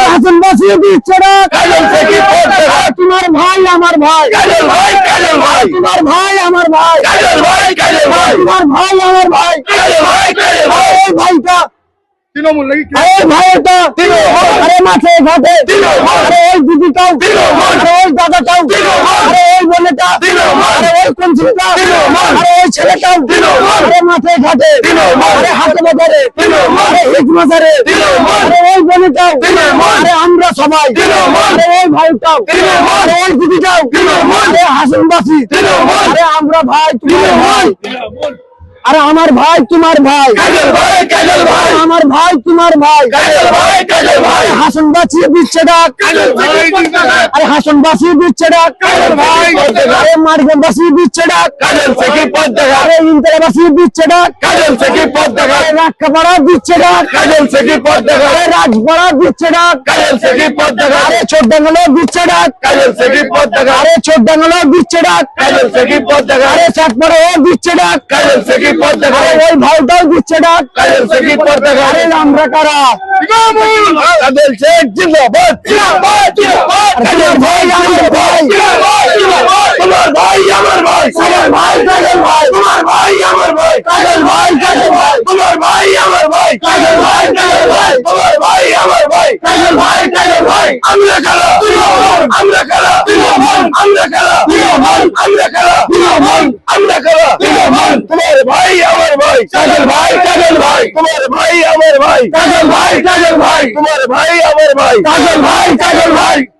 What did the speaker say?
হাসানবাসী দিচ্ছে না তোমার ভাই আমার ভাই তোমার ভাই আমার ভাই তোমার ভাই আমার ভাই এই ভাইটা তৃণমূল নাকি ভাইটা আরে মাঠে ঘাটে আরে ওই দিদিটাও আরে ওই দাদাটাও আরে ওই বোনেটা আরে ওই কঞ্চিটা আরে ওই ছেলেটাও আরে মাঠে ঘাটে আরে হাতে বাজারে আরে হিট বাজারে আরে ওই বোনেটাও আরে আমরা সবাই আরে ওই ভাইটাও আরে ওই দিদিটাও আরে হাসানবাসী আরে আমরা ভাই তোমার ভাই আরে আমার ভাই তোমার ভাই আমার ভাই তোমার ভাই হাসানবাসী দিচ্ছে ডাক আরে হাসানবাসী দিচ্ছে ডাক আরে মার্গবাসী দিচ্ছে ডাক আরে ইন্দিরাবাসী দিচ্ছে ডাক আরে রাক্কাপাড়া দিচ্ছে ডাক আরে রাজপাড়া দিচ্ছে ডাক আরে ছোটডাঙ্গালো দিচ্ছে ডাক আরে ছোটডাঙ্গালো দিচ্ছে ডাক আরে চাঁদপাড়াও দিচ্ছে ডাক আরে ওই ভাইটাও দিচ্ছে ডাক আরে আমরা কারা তোমার ভাই আমার ভাই তোমার ভাই কাজল ভাই তোমার ভাই আমার ভাই কাজল ভাই তোমার ভাই আমার ভাই কাজল ভাই তোমার ভাই আমার ভাই কাজল ভাই আমরা কারা আমরা কারা আমরা কারা আমরা কারা আমরা কারা তোমার ভাই আমার ভাই কাজল ভাই তোমার ভাই আমার ভাই কাজল ভাই তোমার ভাই আমার ভাই কাজল ভাই